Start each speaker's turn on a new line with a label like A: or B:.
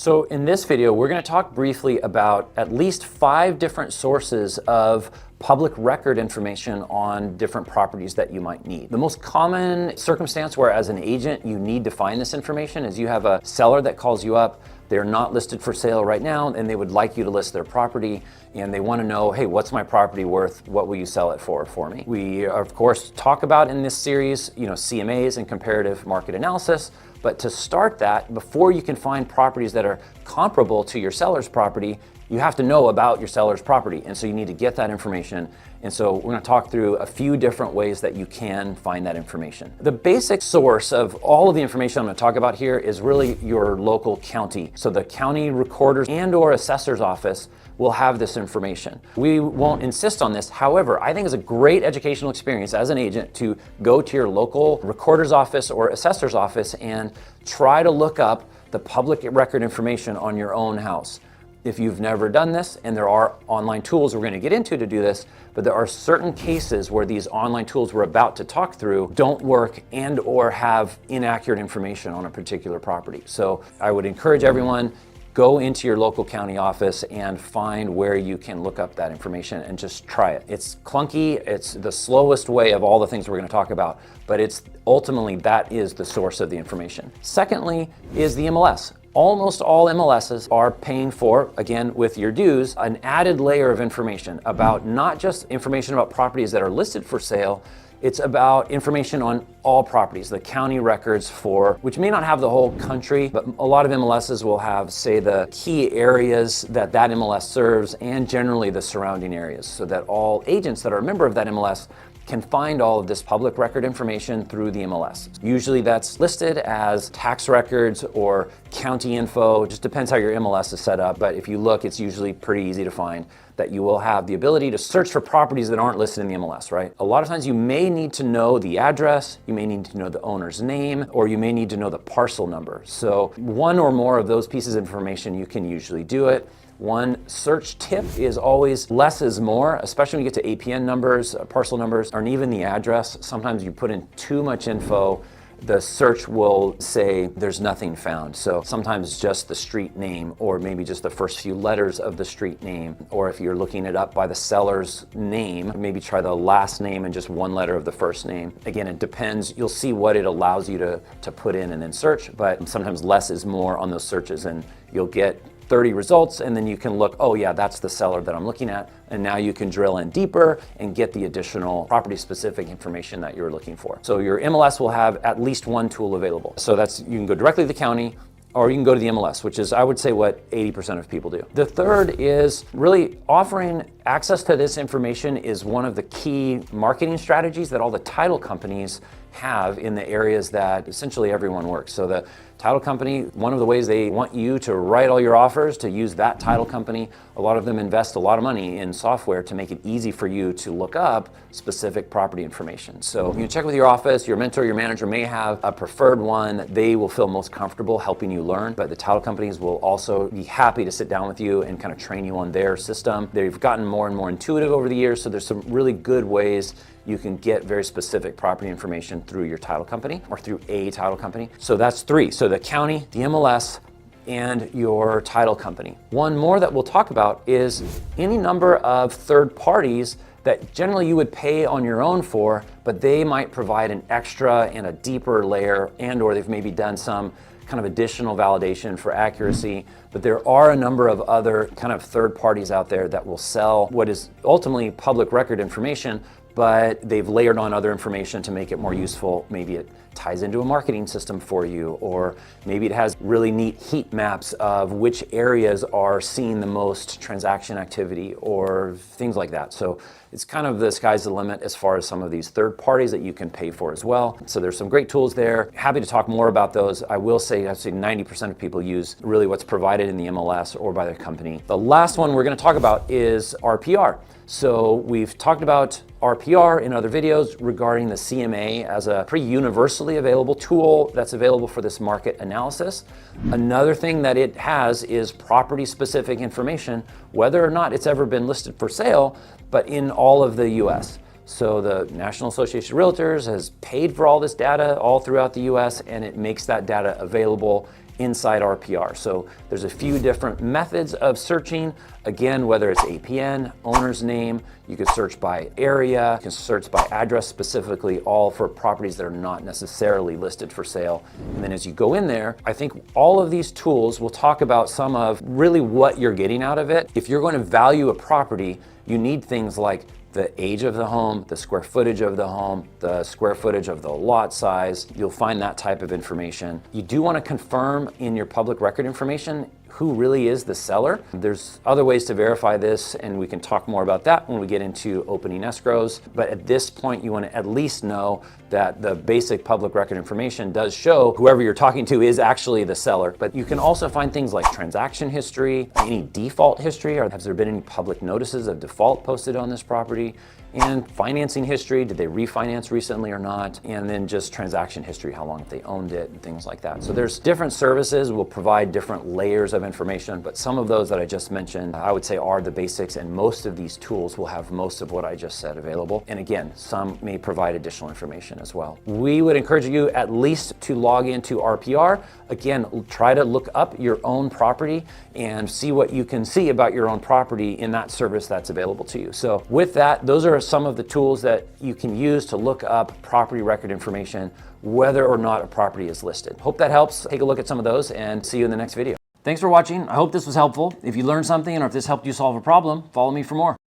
A: So in this video, we're going to talk briefly about at least 5 different sources of public record information on different properties that you might need. The most common circumstance where as an agent you need to find this information is you have a seller that calls you up. They're not listed for sale right now and they would like you to list their property and they want to know, hey, what's my property worth? What will you sell it for me? We of course talk about in this series, CMAs and comparative market analysis. But to start that, before you can find properties that are comparable to your seller's property, you have to know about your seller's property. And so you need to get that information. And so we're going to talk through a few different ways that you can find that information. The basic source of all of the information I'm going to talk about here is really your local county. So the county recorder's and/or assessor's office will have this information. We won't insist on this. However, I think it's a great educational experience as an agent to go to your local recorder's office or assessor's office and try to look up the public record information on your own house. If you've never done this, and there are online tools we're going to get into to do this, but there are certain cases where these online tools we're about to talk through don't work and/or have inaccurate information on a particular property. So I would encourage everyone, go into your local county office and find where you can look up that information and just try it. It's clunky, it's the slowest way of all the things we're going to talk about, but it's ultimately that is the source of the information. Secondly is the MLS. Almost all MLSs are paying for, again with your dues, an added layer of information about not just information about properties that are listed for sale, it's about information on all properties, the county records for, which may not have the whole country, but a lot of MLSs will have, say, the key areas that MLS serves and generally the surrounding areas, so that all agents that are a member of that MLS can find all of this public record information through the MLS. Usually that's listed as tax records or county info, just depends how your MLS is set up, but if you look, it's usually pretty easy to find that you will have the ability to search for properties that aren't listed in the MLS, right? A lot of times you may need to know the address, you may need to know the owner's name, or you may need to know the parcel number. So one or more of those pieces of information, you can usually do it. One search tip is always less is more, especially when you get to APN numbers, parcel numbers, or even the address. Sometimes you put in too much info, the search will say there's nothing found. So sometimes just the street name, or maybe just the first few letters of the street name. Or if you're looking it up by the seller's name, maybe try the last name and just one letter of the first name. Again, it depends. You'll see what it allows you to put in and then search, but sometimes less is more on those searches, and you'll get 30 results, and then you can look, oh yeah, that's the seller that I'm looking at, and now you can drill in deeper and get the additional property specific information that you're looking for. So your MLS will have at least one tool available. So you can go directly to the county, or you can go to the MLS, which is, I would say, what 80% of people do. The third is really offering access to this information is one of the key marketing strategies that all the title companies have in the areas that essentially everyone works. So the title company, one of the ways they want you to write all your offers, to use that title company. A lot of them invest a lot of money in software to make it easy for you to look up specific property information. So you check with your office, your mentor, your manager may have a preferred one. They will feel most comfortable helping you learn, but the title companies will also be happy to sit down with you and kind of train you on their system. They've gotten more and more intuitive over the years, so there's some really good ways you can get very specific property information through your title company or through a title company. So that's 3. So the county, the MLS, and your title company. One more that we'll talk about is any number of third parties that generally you would pay on your own for, but they might provide an extra and a deeper layer, and/or they've maybe done some kind of additional validation for accuracy. But there are a number of other kind of third parties out there that will sell what is ultimately public record information, but they've layered on other information to make it more useful. Maybe it ties into a marketing system for you, or maybe it has really neat heat maps of which areas are seeing the most transaction activity or things like that. So it's kind of the sky's the limit as far as some of these third parties that you can pay for as well. So there's some great tools there. Happy to talk more about those. I will say, I'd say 90% of people use really what's provided in the MLS or by the company. The last one we're going to talk about is RPR. So we've talked about RPR in other videos regarding the CMA as a pretty universally available tool that's available for this market analysis. Another thing that it has is property specific information, whether or not it's ever been listed for sale, but in all of the US. So the National Association of Realtors has paid for all this data all throughout the US, and it makes that data available inside RPR. So there's a few different methods of searching. Again, whether it's APN, owner's name, you can search by area, you can search by address specifically, all for properties that are not necessarily listed for sale. And then as you go in there, I think all of these tools will talk about some of really what you're getting out of it. If you're going to value a property, you need things like the age of the home, the square footage of the home, the square footage of the lot size. You'll find that type of information. You do want to confirm in your public record information who really is the seller. There's other ways to verify this, and we can talk more about that when we get into opening escrows. But at this point, you want to at least know that the basic public record information does show whoever you're talking to is actually the seller. But you can also find things like transaction history, any default history, or has there been any public notices of default posted on this property? And financing history, did they refinance recently or not? And then just transaction history, how long they owned it and things like that. So there's different services will provide different layers of information, but some of those that I just mentioned, I would say are the basics, and most of these tools will have most of what I just said available. And again, some may provide additional information as well. We would encourage you at least to log into RPR. Again, try to look up your own property and see what you can see about your own property in that service that's available to you. So with that, those are some of the tools that you can use to look up property record information, whether or not a property is listed. Hope that helps. Take a look at some of those and see you in the next video. Thanks for watching. I hope this was helpful. If you learned something or if this helped you solve a problem, follow me for more.